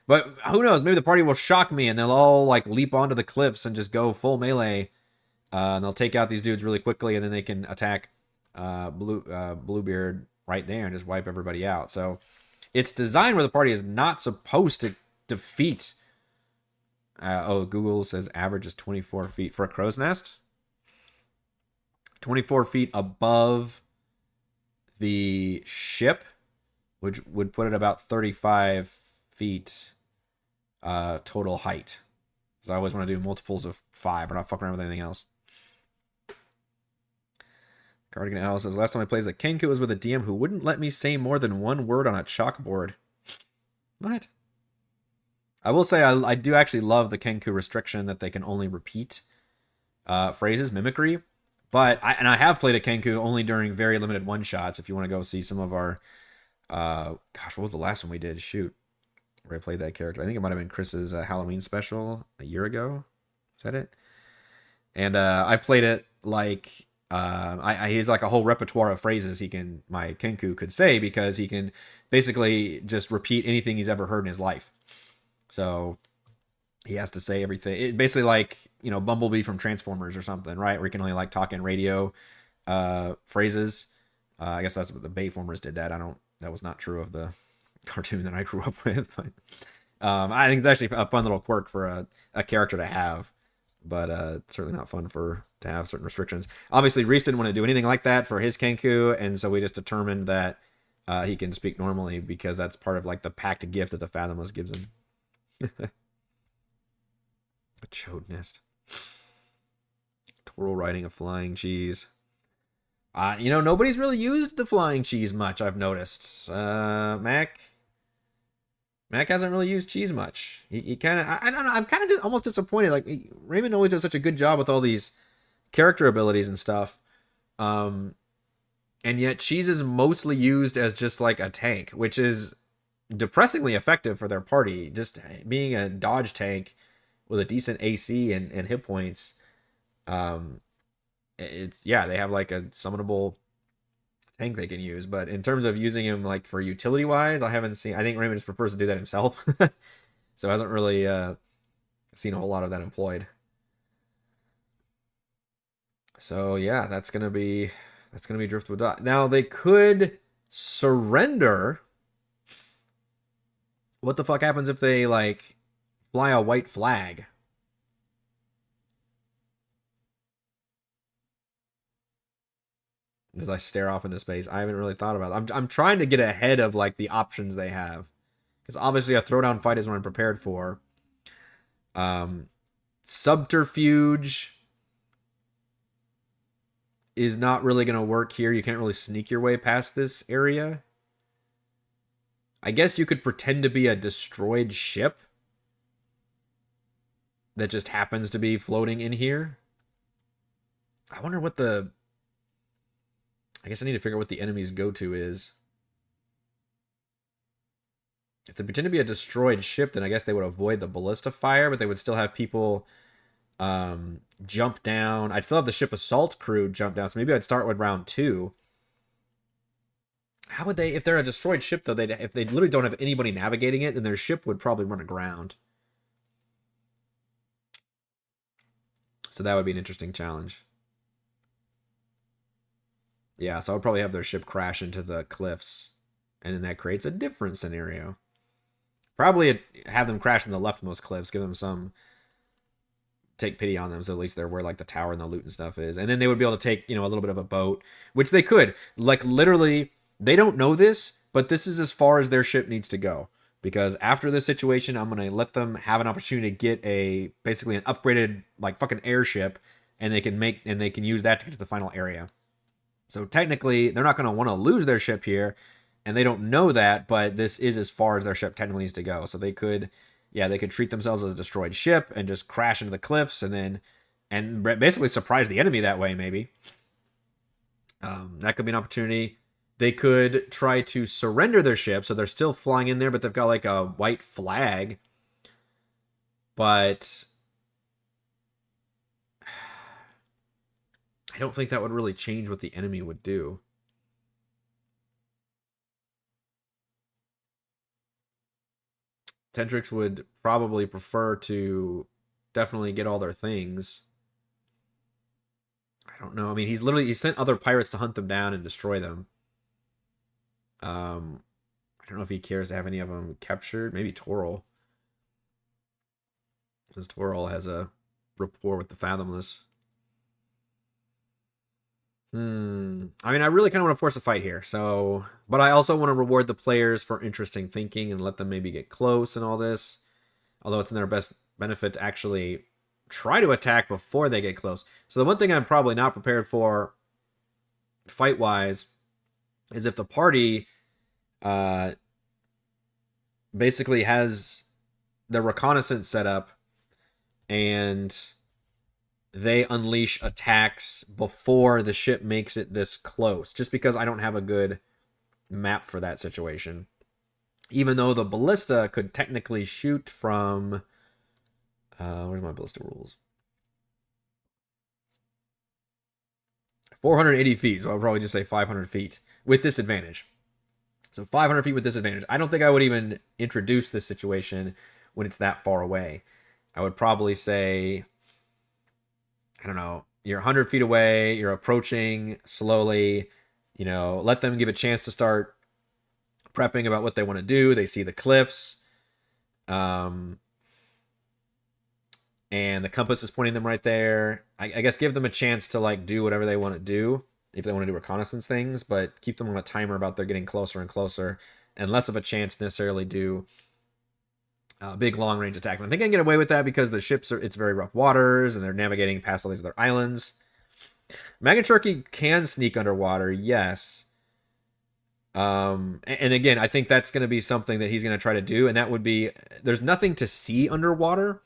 But who knows, maybe the party will shock me and they'll all like leap onto the cliffs and just go full melee, and they'll take out these dudes really quickly, and then they can attack Bluebeard right there and just wipe everybody out. So it's designed where the party is not supposed to defeat. Google says average is 24 feet for a crow's nest. 24 feet above the ship, which would put it about 35 feet total height. So I always want to do multiples of 5. We're not fucking around with anything else. Cardigan Owl says, last time I played as a Kenku was with a DM who wouldn't let me say more than 1 word on a chalkboard. What? I will say I do actually love the Kenku restriction that they can only repeat phrases, mimicry. But I have played a Kenku only during very limited one-shots. If you want to go see some of our... gosh, what was the last one we did? Shoot. Where I played that character. I think it might have been Chris's Halloween special a year ago. Is that it? And I played it like... he's like a whole repertoire of phrases my Kenku could say, because he can basically just repeat anything he's ever heard in his life. So he has to say everything. It basically like, Bumblebee from Transformers or something, right? Where he can only like talk in radio phrases. I guess that's what the Bayformers did that. That was not true of the cartoon that I grew up with. But I think it's actually a fun little quirk for a character to have. But it's certainly not fun to have certain restrictions. Obviously, Reese didn't want to do anything like that for his Kenku, and so we just determined that he can speak normally because that's part of like the packed gift that the Fathomless gives him. A chode nest. Twirl riding a flying cheese. Nobody's really used the flying cheese much, I've noticed. Mac hasn't really used cheese much. He kind of, I don't know, I'm kind of almost disappointed. Like, Raymond always does such a good job with all these character abilities and stuff. And yet cheese is mostly used as just like a tank, which is depressingly effective for their party. Just being a dodge tank with a decent AC and hit points. They have like a summonable tank they can use, but in terms of using him like for utility wise, I think Raymond just prefers to do that himself. So I hasn't really seen a whole lot of that employed. So yeah, that's gonna be Driftwood Dot. Now they could surrender. What the fuck happens if they like fly a white flag? As I stare off into space, I haven't really thought about it. I'm trying to get ahead of like the options they have, because obviously a throwdown fight is what I'm prepared for. Subterfuge is not really going to work here. You can't really sneak your way past this area. I guess you could pretend to be a destroyed ship that just happens to be floating in here. I wonder what I guess I need to figure out what the enemy's go-to is. If they pretend to be a destroyed ship, then I guess they would avoid the ballista fire, but they would still have people jump down. I'd still have the ship assault crew jump down, so maybe I'd start with round 2. How would they, if they're a destroyed ship, though, if they literally don't have anybody navigating it, then their ship would probably run aground. So that would be an interesting challenge. Yeah, so I would probably have their ship crash into the cliffs, and then that creates a different scenario. Probably have them crash in the leftmost cliffs, give them some take pity on them, so at least they're where like the tower and the loot and stuff is, and then they would be able to take, you know, a little bit of a boat, which they could. Like literally, they don't know this, but this is as far as their ship needs to go. Because after this situation, I'm gonna let them have an opportunity to get a basically an upgraded like fucking airship, and they can use that to get to the final area. So technically, they're not gonna want to lose their ship here, and they don't know that, but this is as far as their ship technically needs to go. So they could, yeah, they could treat themselves as a destroyed ship and just crash into the cliffs, and basically surprise the enemy that way. Maybe that could be an opportunity. They could try to surrender their ship, so they're still flying in there, but they've got like a white flag. But I don't think that would really change what the enemy would do. Tentrix would probably prefer to definitely get all their things. I don't know. I mean, he sent other pirates to hunt them down and destroy them. I don't know if he cares to have any of them captured. Maybe Toril. Because Toril has a rapport with the Fathomless. I mean, I really kind of want to force a fight here. So, but I also want to reward the players for interesting thinking and let them maybe get close and all this. Although it's in their best benefit to actually try to attack before they get close. So the one thing I'm probably not prepared for fight-wise is if the party basically has the reconnaissance set up and they unleash attacks before the ship makes it this close, just because I don't have a good map for that situation. Even though the ballista could technically shoot from where's my ballista rules? 480 feet, so I'll probably just say 500 feet with disadvantage. So 500 feet with disadvantage. I don't think I would even introduce this situation when it's that far away. I would probably say, I don't know, you're 100 feet away, you're approaching slowly, you know, let them give a chance to start prepping about what they want to do. They see the cliffs, and the compass is pointing them right there. I guess give them a chance to like do whatever they want to do, if they want to do reconnaissance things, but keep them on a timer about they're getting closer and closer, and less of a chance to necessarily do big long range attacks. And I think I can get away with that because the ships it's very rough waters and they're navigating past all these other islands. Magachurki can sneak underwater, yes. And again, I think that's going to be something that he's going to try to do, and that would be, there's nothing to see underwater.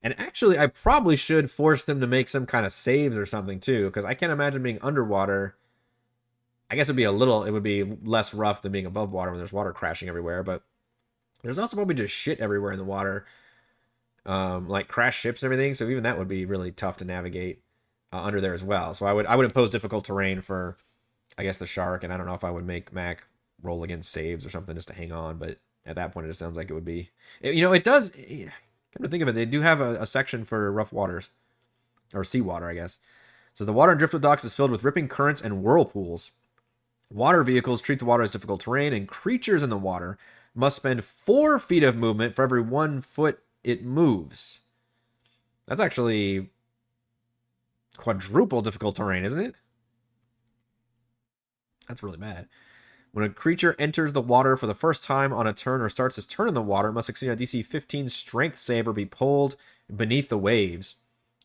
And actually, I probably should force them to make some kind of saves or something too, because I can't imagine being underwater. I guess it would be less rough than being above water when there's water crashing everywhere, but there's also probably just shit everywhere in the water, like crash ships and everything. So even that would be really tough to navigate under there as well. So I would impose difficult terrain for, I guess, the shark, and I don't know if I would make Mac roll against saves or something just to hang on, but at that point it just sounds like it would be, you know, it does. Come to think of it, they do have a section for rough waters, or seawater, I guess. So the water in Driftwood Docks is filled with ripping currents and whirlpools. Water vehicles treat the water as difficult terrain, and creatures in the water must spend 4 feet of movement for every 1 foot it moves. That's actually quadruple difficult terrain, isn't it? That's really bad. When a creature enters the water for the first time on a turn or starts his turn in the water, it must succeed on a DC 15 strength save or be pulled beneath the waves.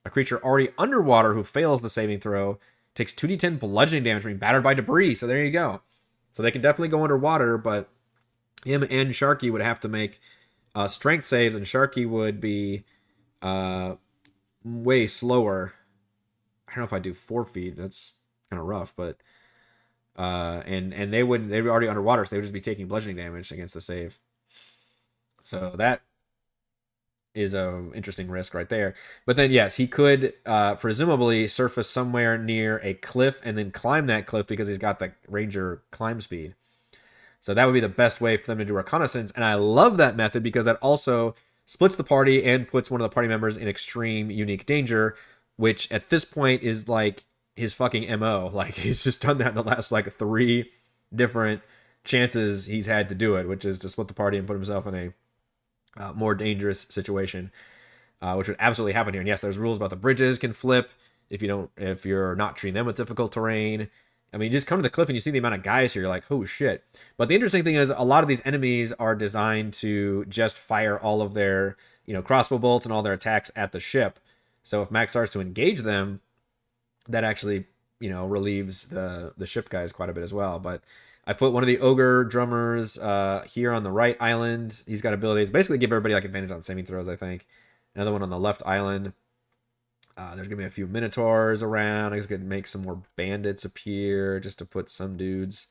A creature already underwater who fails the saving throw takes 2d10 bludgeoning damage from being battered by debris. So there you go. So they can definitely go underwater, but him and Sharky would have to make strength saves, and Sharky would be way slower. I don't know if I do 4 feet. That's kind of rough, but and they were already underwater, so they would just be taking bludgeoning damage against the save. So that is a interesting risk right there. But then yes, he could presumably surface somewhere near a cliff and then climb that cliff because he's got the ranger climb speed. So that would be the best way for them to do reconnaissance, and I love that method because that also splits the party and puts one of the party members in extreme unique danger, which at this point is like his fucking MO. Like, he's just done that in the last like 3 different chances he's had to do it, which is to split the party and put himself in a more dangerous situation. which would absolutely happen here. And yes, there's rules about the bridges can flip if you're not treating them with difficult terrain. I mean, you just come to the cliff and you see the amount of guys here. You're like, oh shit. But the interesting thing is, a lot of these enemies are designed to just fire all of their, crossbow bolts and all their attacks at the ship. So if Max starts to engage them, that actually, relieves the ship guys quite a bit as well. But I put one of the ogre drummers here on the right island. He's got abilities, basically give everybody like advantage on saving throws, I think. Another one on the left island. There's gonna be a few minotaurs around. I guess I could make some more bandits appear just to put some dudes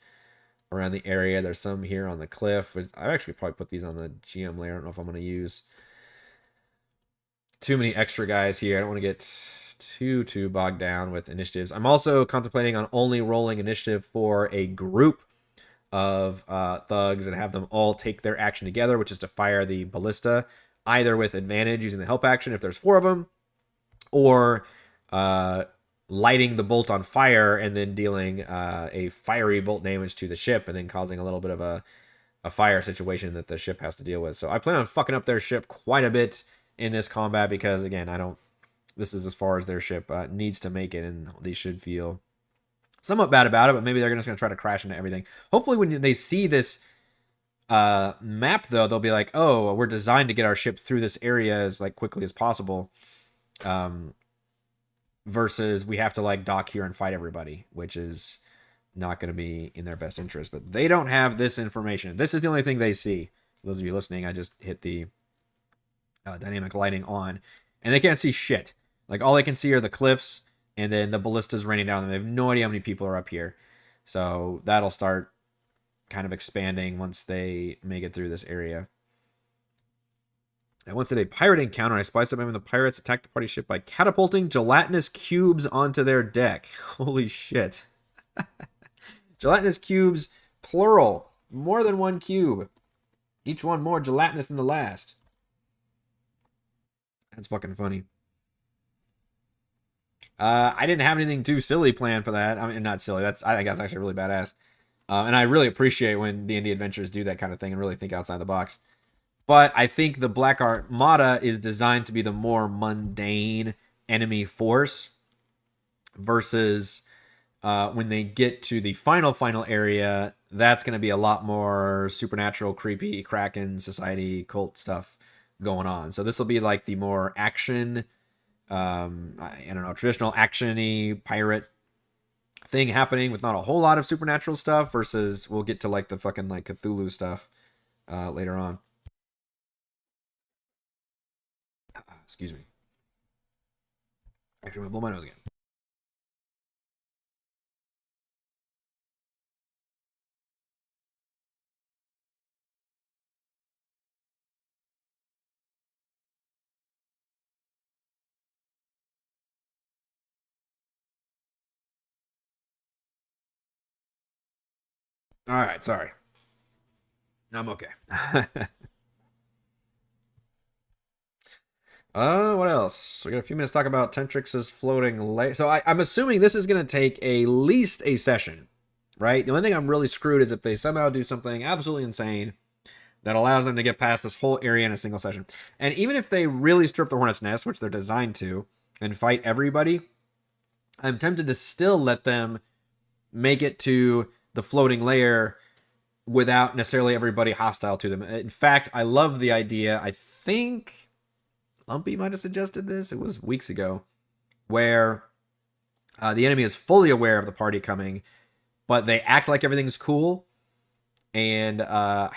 around the area. There's some here on the cliff. I actually probably put these on the GM layer. I don't know if I'm gonna use too many extra guys here. I don't want to get too bogged down with initiatives. I'm also contemplating on only rolling initiative for a group of thugs and have them all take their action together, which is to fire the ballista, either with advantage using the help action if there's 4 of them, or lighting the bolt on fire and then dealing a fiery bolt damage to the ship and then causing a little bit of a fire situation that the ship has to deal with. So I plan on fucking up their ship quite a bit in this combat because, again, this is as far as their ship needs to make it, and they should feel somewhat bad about it, but maybe they're just going to try to crash into everything. Hopefully when they see this map, though, they'll be like, oh, we're designed to get our ship through this area as quickly as possible. Versus we have to dock here and fight everybody, which is not going to be in their best interest. But they don't have this information. This is the only thing they see. For those of you listening, I just hit the dynamic lighting on, and they can't see shit. All they can see are the cliffs, and then the ballistas raining down them. They have no idea how many people are up here. So that'll start kind of expanding once they make it through this area. And once at a pirate encounter, I spiced up when the pirates attacked the party ship by catapulting gelatinous cubes onto their deck. Holy shit. Gelatinous cubes, plural. More than one cube. Each one more gelatinous than the last. That's fucking funny. I didn't have anything too silly planned for that. I mean, not silly. I think that's actually really badass. And I really appreciate when D&D Adventures do that kind of thing and really think outside the box. But I think the Black Armada is designed to be the more mundane enemy force versus when they get to the final area, that's going to be a lot more supernatural, creepy, Kraken, society, cult stuff going on. So this will be the more action, I don't know, traditional action-y pirate thing happening with not a whole lot of supernatural stuff versus we'll get to the fucking Cthulhu stuff later on. Excuse me. Actually, I'm gonna blow my nose again. All right, sorry. I'm okay. What else? We got a few minutes to talk about Tentrix's floating layer. So I'm assuming this is going to take at least a session, right? The only thing I'm really screwed is if they somehow do something absolutely insane that allows them to get past this whole area in a single session. And even if they really strip the Hornet's Nest, which they're designed to, and fight everybody, I'm tempted to still let them make it to the floating layer without necessarily everybody hostile to them. In fact, I love the idea. I think Lumpy might have suggested this. It was weeks ago, where the enemy is fully aware of the party coming, but they act like everything's cool. And I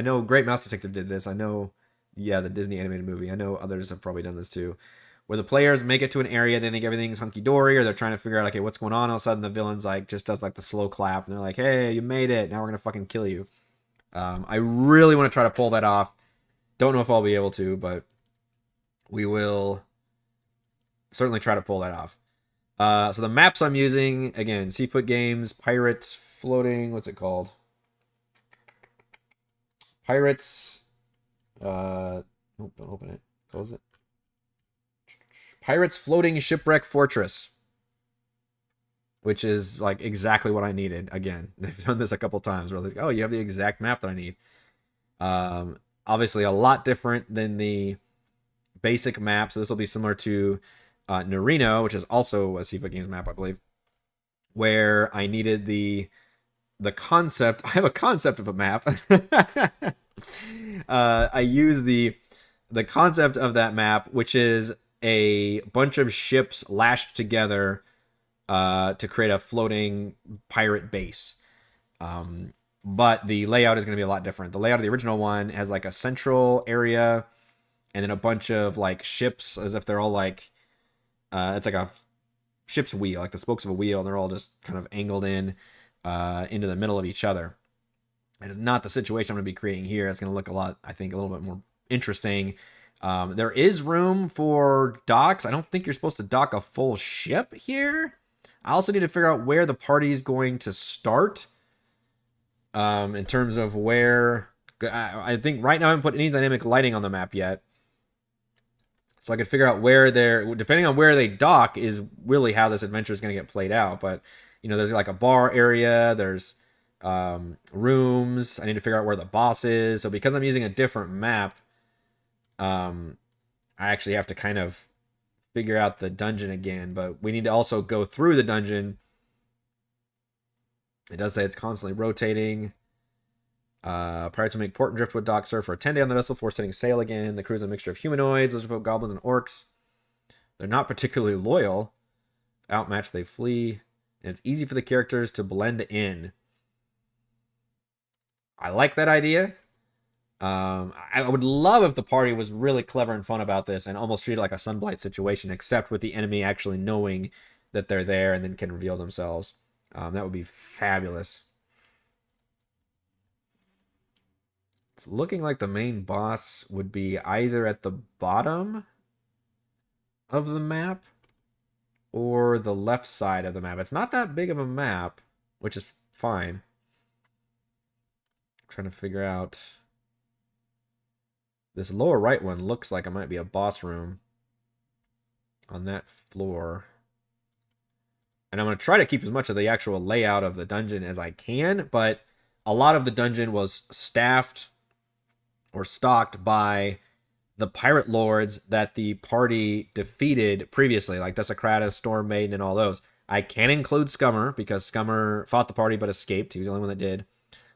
know Great Mouse Detective did this. I know, the Disney animated movie. I know others have probably done this too, where the players make it to an area, they think everything's hunky-dory, or they're trying to figure out, okay, what's going on? All of a sudden, the villain's just does the slow clap, and they're like, hey, you made it. Now we're going to fucking kill you. I really want to try to pull that off. Don't know if I'll be able to, but we will certainly try to pull that off. So the maps I'm using, again, Seafoot Games, Pirates, Floating, what's it called? Pirates, don't open it. Close it. Pirates Floating Shipwreck Fortress, which is exactly what I needed. Again, they've done this a couple times where they're like, oh, you have the exact map that I need. Obviously a lot different than the basic map. So this will be similar to Nerino, which is also a Siva Games map, I believe, where I needed the concept. I have a concept of a map. I use the concept of that map, which is a bunch of ships lashed together to create a floating pirate base. But the layout is going to be a lot different. The layout of the original one has like a central area and then a bunch of like ships as if they're all like, it's like a ship's wheel, like the spokes of a wheel, and they're all just kind of angled in into the middle of each other. It is not the situation I'm going to be creating here. It's going to look a lot, I think, a little bit more interesting. There is room for docks. I don't think you're supposed to dock a full ship here. I also need to figure out where the party is going to start in terms of where... I think right now I haven't put any dynamic lighting on the map yet. So I could figure out where they're... Depending on where they dock is really how this adventure is going to get played out. But, you know, there's like a bar area. There's rooms. I need to figure out where the boss is. So because I'm using a different map, I actually have to kind of figure out the dungeon again. But we need to also go through the dungeon. It does say it's constantly rotating. Prior to make port and driftwood dock, serve for a 10 day on the vessel before setting sail again. The crew is a mixture of humanoids, lizardfolk, goblins, and orcs. They're not particularly loyal. Outmatched, they flee. And it's easy for the characters to blend in. I like that idea. I would love if the party was really clever and fun about this and almost treated like a Sunblight situation, except with the enemy actually knowing that they're there and then can reveal themselves. That would be fabulous. It's looking like the main boss would be either at the bottom of the map or the left side of the map. It's not that big of a map, which is fine. I'm trying to figure out... This lower right one looks like it might be a boss room on that floor. And I'm going to try to keep as much of the actual layout of the dungeon as I can, but a lot of the dungeon was staffed or stocked by the pirate lords that the party defeated previously, like Desecratus, Storm Maiden, and all those. I can include Scummer, because Scummer fought the party but escaped. He was the only one that did.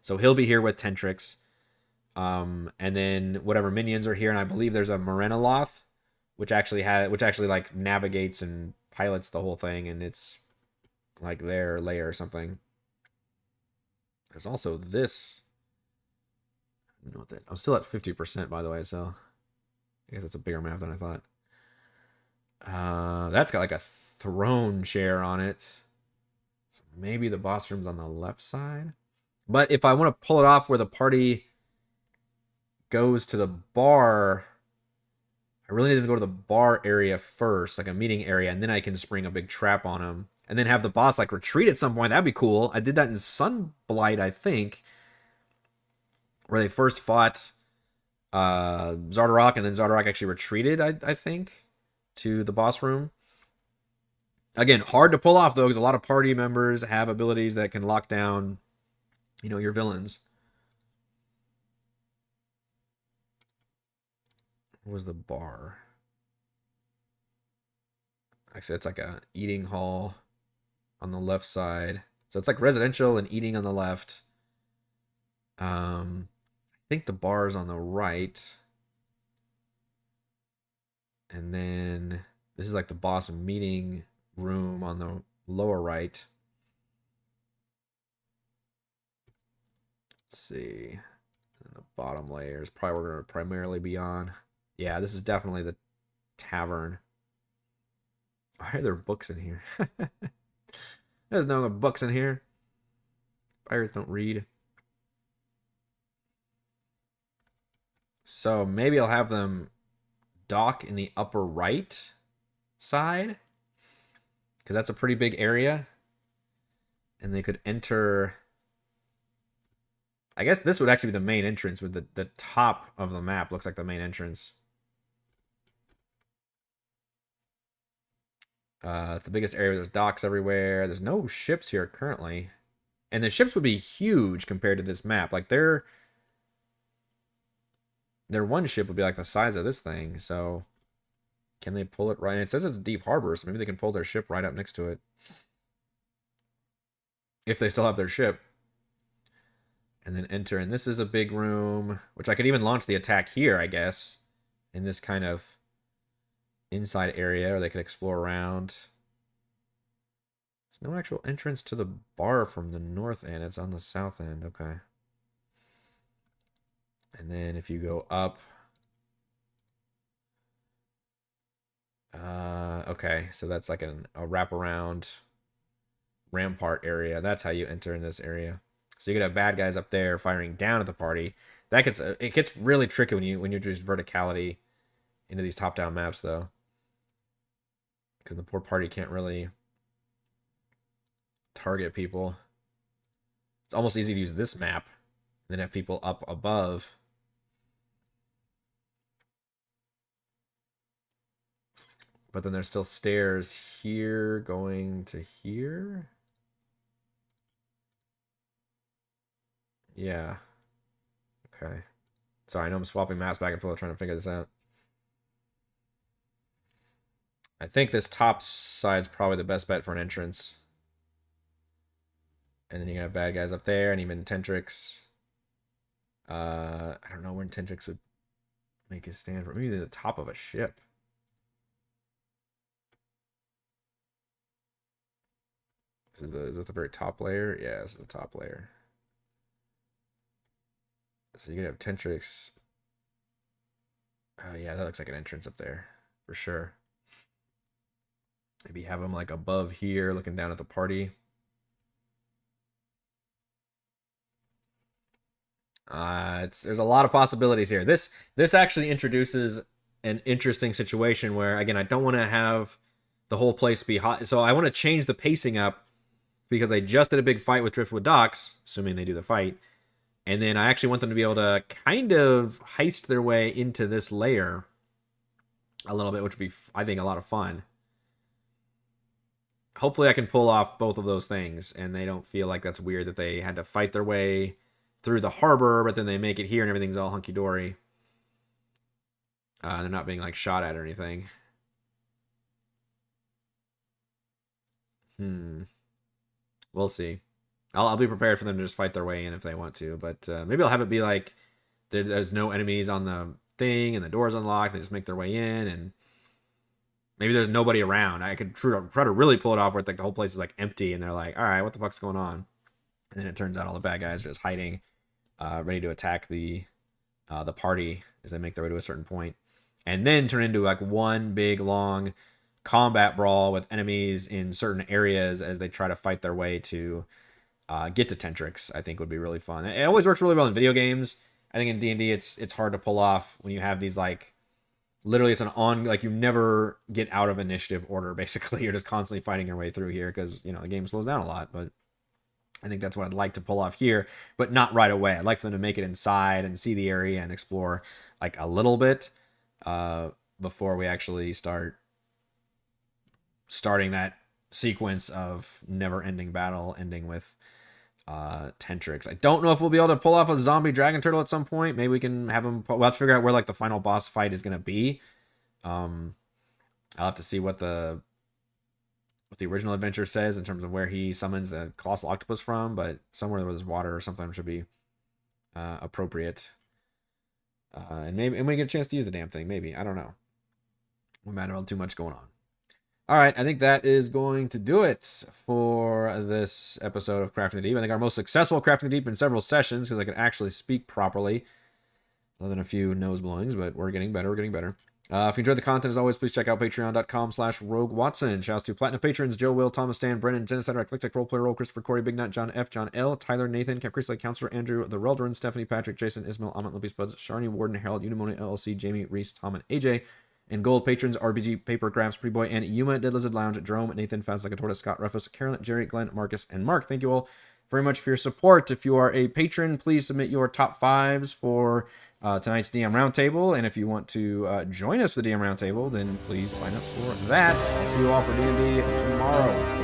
So he'll be here with Tentrix. And then whatever minions are here, and I believe there's a Morenoloth, which actually like navigates and pilots the whole thing, and it's like their lair or something. There's also this. I don't know what that. I'm still at 50%, by the way, so I guess it's a bigger map than I thought. That's got like a throne chair on it. So maybe the boss room's on the left side. But if I want to pull it off where the party goes to the bar, I really need them to go to the bar area first, like a meeting area, and then I can spring a big trap on them. And then have the boss like retreat at some point. That'd be cool. I did that in Sunblight, I think, where they first fought Zardarok, and then Zardarok actually retreated, I think, to the boss room. Again, hard to pull off, though, because a lot of party members have abilities that can lock down, you know, your villains. What was the bar? Actually, it's like a eating hall on the left side. So it's like residential and eating on the left. I think the bar is on the right. And then this is like the boss meeting room on the lower right. Let's see. And the bottom layer is probably where we're going to primarily be on. Yeah, this is definitely the tavern. Why are there books in here? There's no books in here. Pirates don't read. So maybe I'll have them dock in the upper right side, because that's a pretty big area. And they could enter... I guess this would actually be the main entrance, with the top of the map looks like the main entrance. It's the biggest area. There's docks everywhere. There's no ships here currently. And the ships would be huge compared to this map. Like, their one ship would be like the size of this thing. So Can they pull it right? And it says it's deep harbor, so maybe they can pull their ship right up next to it. If they still have their ship. And then enter. And this is a big room, which I could even launch the attack here, I guess. In this kind of inside area, or they could explore around. There's no actual entrance to the bar from the north end. It's on the south end. Okay. And then if you go up... okay, so that's like a wraparound rampart area. That's how you enter in this area. So you could have bad guys up there firing down at the party. That gets it gets really tricky when you introduce verticality into these top-down maps, though, because the poor party can't really target people. It's almost easy to use this map and then have people up above. But then there's still stairs here going to here. Yeah. Okay. Sorry, I know I'm swapping maps back and forth trying to figure this out. I think this top side's probably the best bet for an entrance. And then you can have bad guys up there, and even Tentrix. I don't know when Tentrix would make his stand for. Maybe the top of a ship. Is this the very top layer? Yeah, this is the top layer. So you can have Tentrix. Oh yeah, that looks like an entrance up there for sure. Maybe have him like above here, looking down at the party. There's a lot of possibilities here. This actually introduces an interesting situation where, again, I don't want to have the whole place be hot. So I want to change the pacing up because they just did a big fight with Driftwood Docks, assuming they do the fight. And then I actually want them to be able to kind of heist their way into this layer a little bit, which would be, I think, a lot of fun. Hopefully I can pull off both of those things, and they don't feel like that's weird that they had to fight their way through the harbor, but then they make it here and everything's all hunky-dory. They're not being, like, shot at or anything. We'll see. I'll be prepared for them to just fight their way in if they want to, but maybe I'll have it be like there's no enemies on the thing and the door's unlocked. They just make their way in, and maybe there's nobody around. I could try to really pull it off where like the whole place is like empty, and they're like, all right, what the fuck's going on? And then it turns out all the bad guys are just hiding, ready to attack the party as they make their way to a certain point, and then turn into like one big long combat brawl with enemies in certain areas as they try to fight their way to get to Tentrix. I think would be really fun. It always works really well in video games. I think in D&D it's hard to pull off when you have these like literally it's like you never get out of initiative order. Basically, you're just constantly fighting your way through here because the game slows down a lot. But I think that's what I'd like to pull off here, but not right away. I'd like for them to make it inside and see the area and explore like a little bit before we actually starting that sequence of never-ending battle ending with Tentrix. I don't know if we'll be able to pull off a zombie dragon turtle at some point. Maybe we can have him. We'll have to figure out where like the final boss fight is going to be. I'll have to see what the original adventure says in terms of where he summons the colossal octopus from, but somewhere where there's water or something should be appropriate. And we get a chance to use the damn thing. Maybe, I don't know. We might have too much going on. All right, I think that is going to do it for this episode of Crafting the Deep. I think our most successful Crafting the Deep in several sessions because I can actually speak properly, other than a few nose blowings, but we're getting better. If you enjoyed the content, as always, please check out patreon.com/RogueWatson. Shouts to Platinum patrons Joe, Will, Thomas, Stan, Brennan, Genocide, Eclectic Roleplayer Role, Christopher, Corey, Big Nut, John F, John L, Tyler, Nathan, Camp Chrisley, Counselor, Andrew, The Reldrin, Stephanie, Patrick, Jason, Ismail, Amit, Lippy Spuds, Sharni, Warden, Harold, Unimoni, LLC, Jamie, Reese, Tom, and AJ. And gold patrons, RBG, Paper, Graphs, Preeboy, and Yuma, Dead Lizard Lounge, Jerome, Nathan, Fast Like a Tortoise, Scott, Rufus, Carolyn, Jerry, Glenn, Marcus, and Mark. Thank you all very much for your support. If you are a patron, please submit your top fives for tonight's DM Roundtable. And if you want to join us for the DM Roundtable, then please sign up for that. I'll see you all for D&D tomorrow.